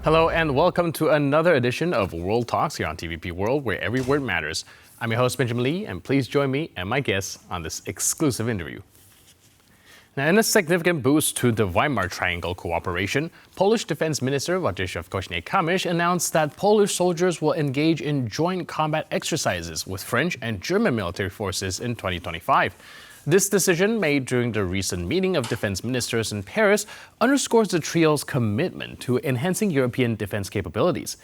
Hello and welcome to another edition of World Talks here on TVP World, where every word matters. I'm your host, Benjamin Lee, and please join me and my guests on this exclusive interview. Now, in a significant boost to the Weimar Triangle cooperation, Polish Defense Minister Władysław Kosiniak-Kamysz announced that Polish soldiers will engage in joint combat exercises with French and German military forces in 2025. This decision, made during the recent meeting of defense ministers in Paris, underscores the trio's commitment to enhancing European defense capabilities.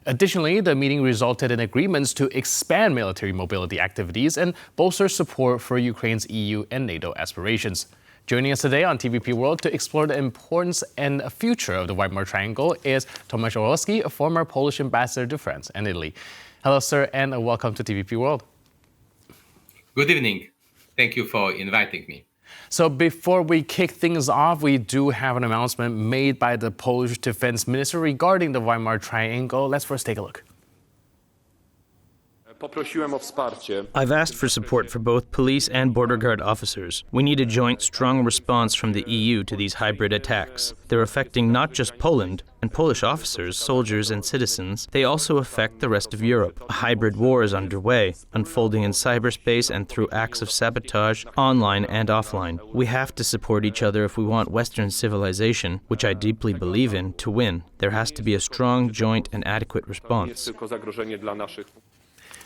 Additionally, the meeting resulted in agreements to expand military mobility activities and bolster support for Ukraine's EU and NATO aspirations. Joining us today on TVP World to explore the importance and future of the Weimar Triangle is Tomasz Orłowski, a former Polish ambassador to France and Italy. Hello, sir, and welcome to TVP World. Good evening. Thank you for inviting me. So before we kick things off, we do have an announcement made by the Polish defense minister regarding the Weimar Triangle. Let's first take a look. I've asked for support for both police and border guard officers. We need a joint, strong response from the EU to these hybrid attacks. They're affecting not just Poland and Polish officers, soldiers, and citizens. They also affect the rest of Europe. A hybrid war is underway, unfolding in cyberspace and through acts of sabotage, online and offline. We have to support each other if we want Western civilization, which I deeply believe in, to win. There has to be a strong, joint, and adequate response.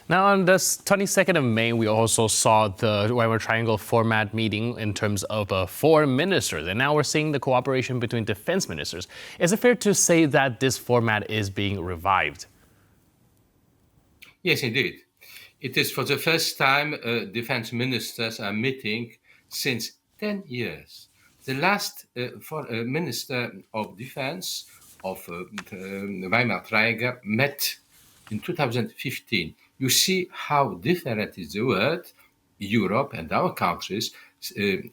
Now, on the 22nd of May, we also saw the Weimar Triangle format meeting in terms of foreign ministers, and now we're seeing the cooperation between defense ministers. Is it fair to say that this format is being revived? Yes, indeed. It is for the first time defense ministers are meeting since 10 years. The last minister of defense of the Weimar Triangle met in 2015. You see how different is the world, Europe and our countries,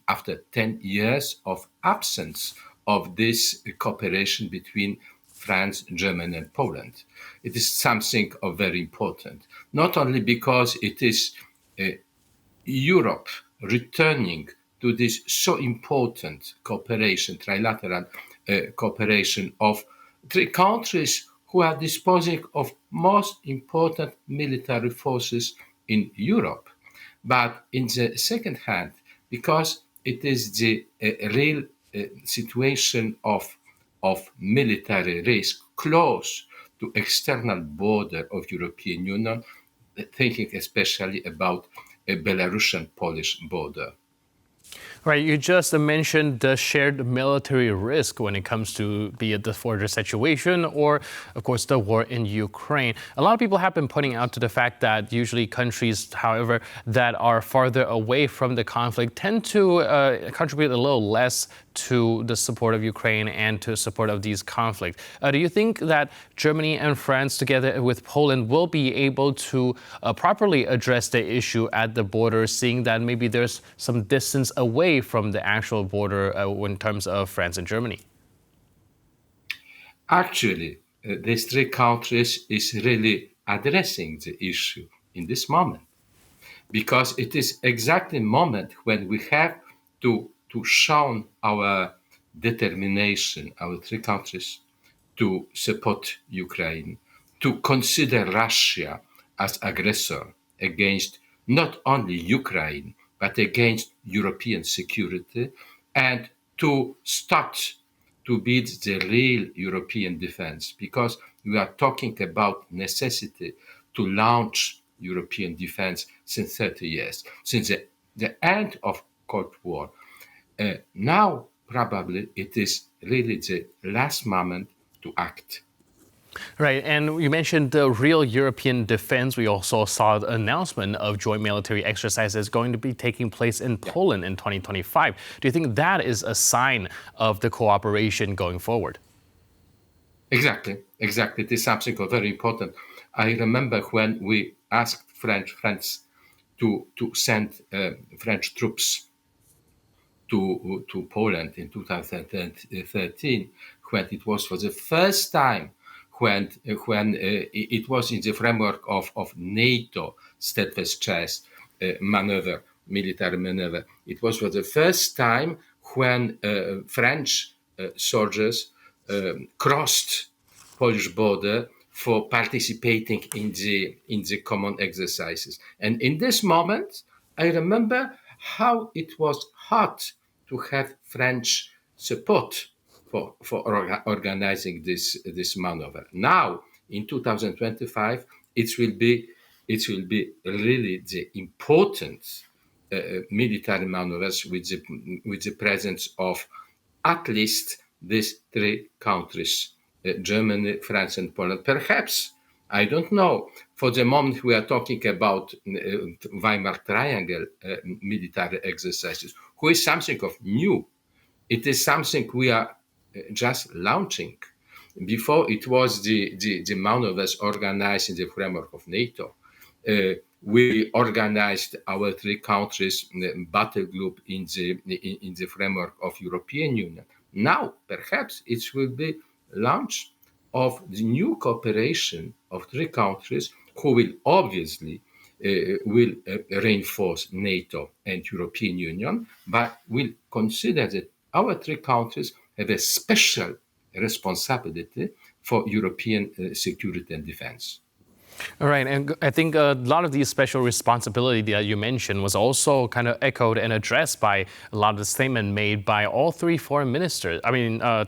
after 10 years of absence of this cooperation between France, Germany and Poland. It is something of very important, not only because it is Europe returning to this so important cooperation, trilateral cooperation of three countries who are disposing of most important military forces in Europe. But in the second hand, because it is the real situation of military risk close to external border of European Union, thinking especially about a Belarusian-Polish border. Right, you just mentioned the shared military risk when it comes to be it the border situation or, of course, the war in Ukraine. A lot of people have been pointing out to the fact that usually countries, however, that are farther away from the conflict tend to contribute a little less to the support of Ukraine and to support of these conflicts. Do you think that Germany and France, together with Poland, will be able to properly address the issue at the border, seeing that maybe there's some distance away from the actual border in terms of France and Germany? Actually, these three countries is really addressing the issue in this moment, because it is exactly the moment when we have to show our determination, our three countries, to support Ukraine, to consider Russia as aggressor against not only Ukraine, but against European security, and to start to build the real European defense, because we are talking about necessity to launch European defense since 30 years, since the end of Cold War. Now, probably, it is really the last moment to act. Right, and you mentioned the real European defense. We also saw the announcement of joint military exercises going to be taking place in Poland in 2025. Do you think that is a sign of the cooperation going forward? Exactly. It is something very important. I remember when we asked France to send French troops to Poland in 2013, when it was for the first time when it was in the framework of NATO steadfast chase maneuver, military maneuver. It was for the first time when French soldiers crossed Polish border for participating in the common exercises. And in this moment, I remember how it was hard to have French support for organizing this maneuver. Now, in 2025, it will be really the important military maneuvers with the presence of at least these three countries, Germany, France, and Poland. Perhaps, I don't know. For the moment, we are talking about Weimar Triangle military exercises, who is something of new. It is something we are just launching. Before, it was the maneuvers organized in the framework of NATO. We organized our three countries battle group in the framework of European Union. Now, perhaps it will be launch of the new cooperation of three countries who will obviously reinforce NATO and European Union, but will consider that our three countries have a special responsibility for European security and defense. All right, and I think a lot of these special responsibility that you mentioned was also kind of echoed and addressed by a lot of the statement made by all three foreign ministers,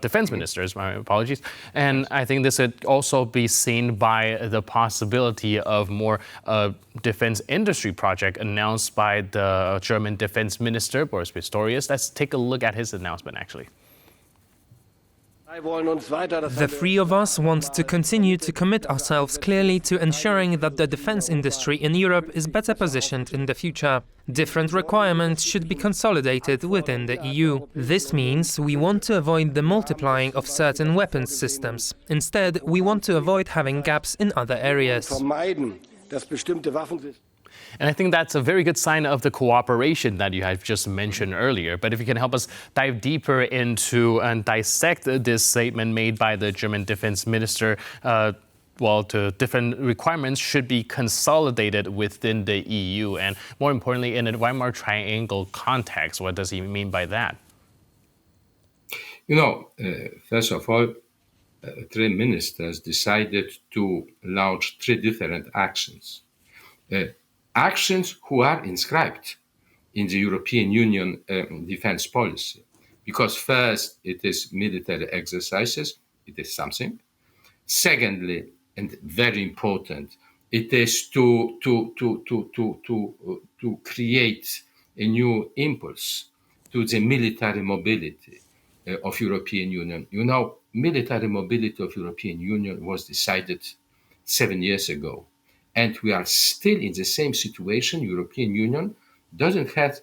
defense ministers, my apologies. And I think this would also be seen by the possibility of more defense industry project announced by the German defense minister, Boris Pistorius. Let's take a look at his announcement, actually. The three of us want to continue to commit ourselves clearly to ensuring that the defense industry in Europe is better positioned in the future. Different requirements should be consolidated within the EU. This means we want to avoid the multiplying of certain weapons systems. Instead, we want to avoid having gaps in other areas. And I think that's a very good sign of the cooperation that you have just mentioned earlier. But if you can help us dive deeper into and dissect this statement made by the German defense minister, the different requirements should be consolidated within the EU. And more importantly, in a Weimar Triangle context, what does he mean by that? First of all, three ministers decided to launch three different actions. Actions who are inscribed in the European Union defense policy. Because first, it is military exercises, it is something. Secondly, and very important, it is to create a new impulse to the military mobility of European Union. Military mobility of European Union was decided 7 years ago. And we are still in the same situation. European Union doesn't have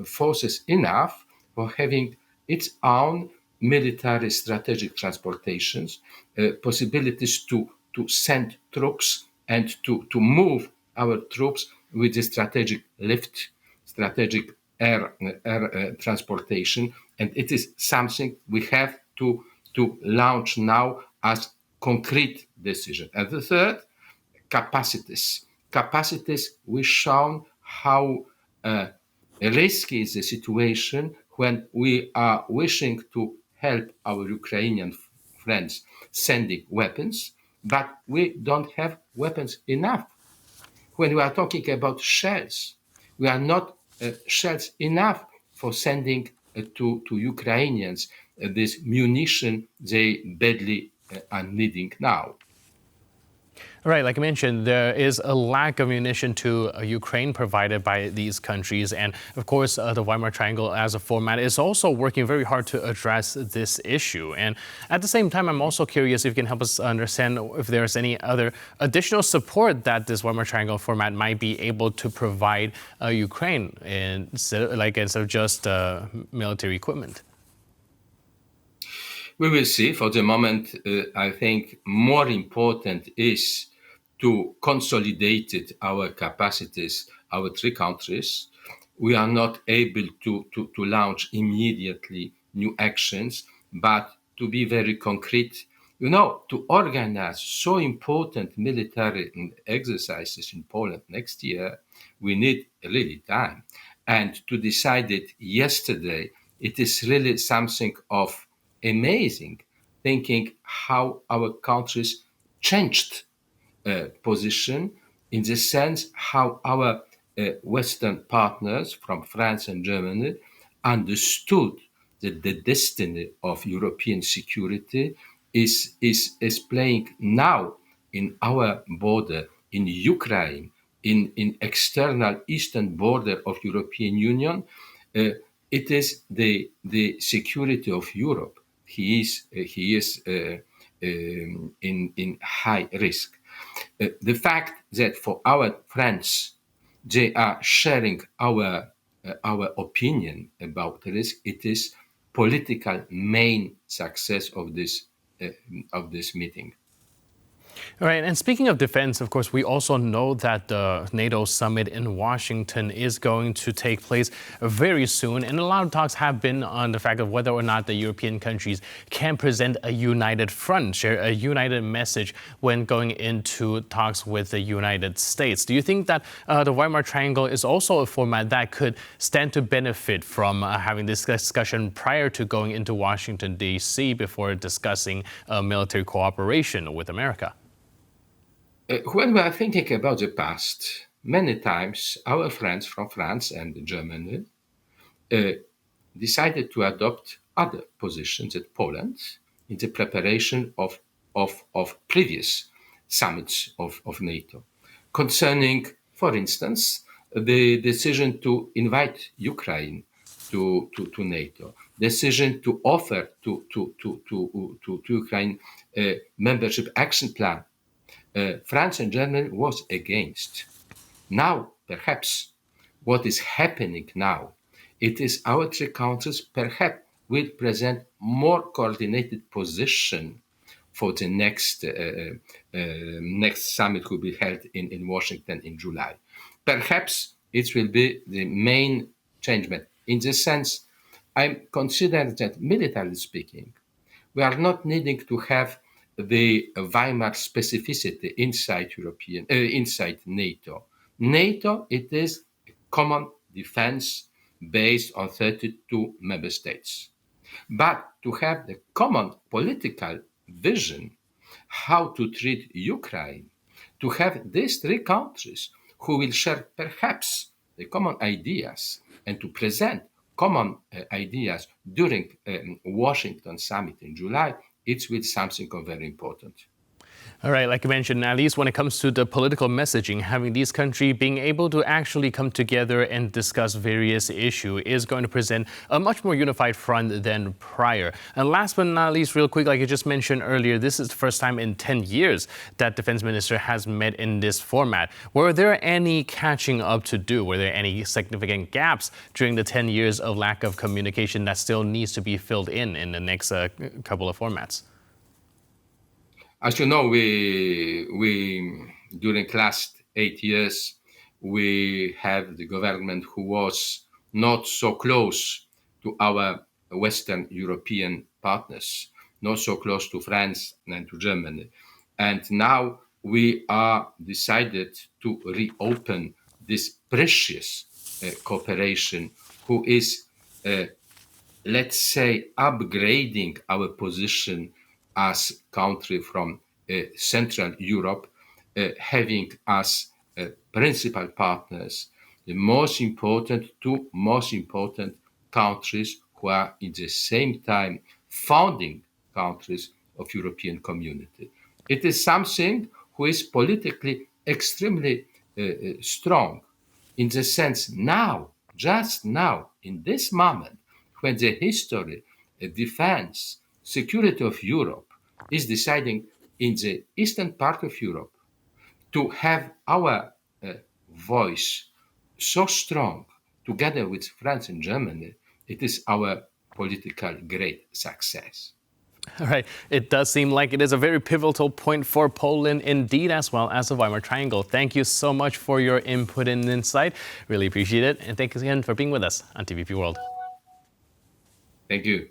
forces enough for having its own military strategic transportations, possibilities to send troops and to move our troops with the strategic lift, strategic air transportation. And it is something we have to launch now as concrete decision. And the third, capacities. Capacities, we've shown how risky is the situation when we are wishing to help our Ukrainian friends sending weapons, but we don't have weapons enough. When we are talking about shells, we are not shells enough for sending to Ukrainians this munition they badly are needing now. Right, like I mentioned, there is a lack of munition to Ukraine provided by these countries. And of course, the Weimar Triangle as a format is also working very hard to address this issue. And at the same time, I'm also curious if you can help us understand if there's any other additional support that this Weimar Triangle format might be able to provide Ukraine instead of just military equipment. We will see. For the moment, I think more important is to consolidate our capacities, our three countries. We are not able to launch immediately new actions, but to be very concrete, to organize so important military exercises in Poland next year, we need really time. And to decide it yesterday, it is really something of amazing thinking how our countries changed position, in the sense how our Western partners from France and Germany understood that the destiny of European security is playing now in our border, in Ukraine, in external eastern border of European Union. It is the security of Europe. He is in high risk. The fact that for our friends, they are sharing our opinion about risk, it is political main success of this meeting. All right, and speaking of defense, of course, we also know that the NATO summit in Washington is going to take place very soon. And a lot of talks have been on the fact of whether or not the European countries can present a united front, share a united message when going into talks with the United States. Do you think that the Weimar Triangle is also a format that could stand to benefit from having this discussion prior to going into Washington, D.C. before discussing military cooperation with America? When we are thinking about the past, many times our friends from France and Germany decided to adopt other positions at Poland in the preparation of previous summits of NATO, concerning, for instance, the decision to invite Ukraine to NATO, decision to offer to Ukraine a membership action plan. France and Germany was against. Now, perhaps, what is happening now, it is our three countries perhaps will present more coordinated position for the next summit will be held in Washington in July. Perhaps it will be the main changement. In this sense, I consider that, militarily speaking, we are not needing to have the Weimar specificity inside NATO. NATO, it is a common defense based on 32 member states. But to have the common political vision how to treat Ukraine, to have these three countries who will share perhaps the common ideas and to present common ideas during Washington summit in July, it will be something very important. All right, like you mentioned, at least when it comes to the political messaging, having these countries being able to actually come together and discuss various issues is going to present a much more unified front than prior. And last but not least, real quick, like you just mentioned earlier, this is the first time in 10 years that defense minister has met in this format. Were there any catching up to do? Were there any significant gaps during the 10 years of lack of communication that still needs to be filled in the next couple of formats? As you know, we during last 8 years, we have the government who was not so close to our Western European partners, not so close to France and to Germany. And now we are decided to reopen this precious cooperation, who is, let's say, upgrading our position as country from Central Europe, having as principal partners the two most important countries who are in the same time founding countries of European community. It is something who is politically extremely strong, in the sense now, just now, in this moment, when the history, defense, security of Europe is deciding in the eastern part of Europe to have our voice so strong together with France and Germany, it is our political great success. All right. It does seem like it is a very pivotal point for Poland indeed, as well as the Weimar Triangle. Thank you so much for your input and insight. Really appreciate it. And thanks again for being with us on TVP World. Thank you.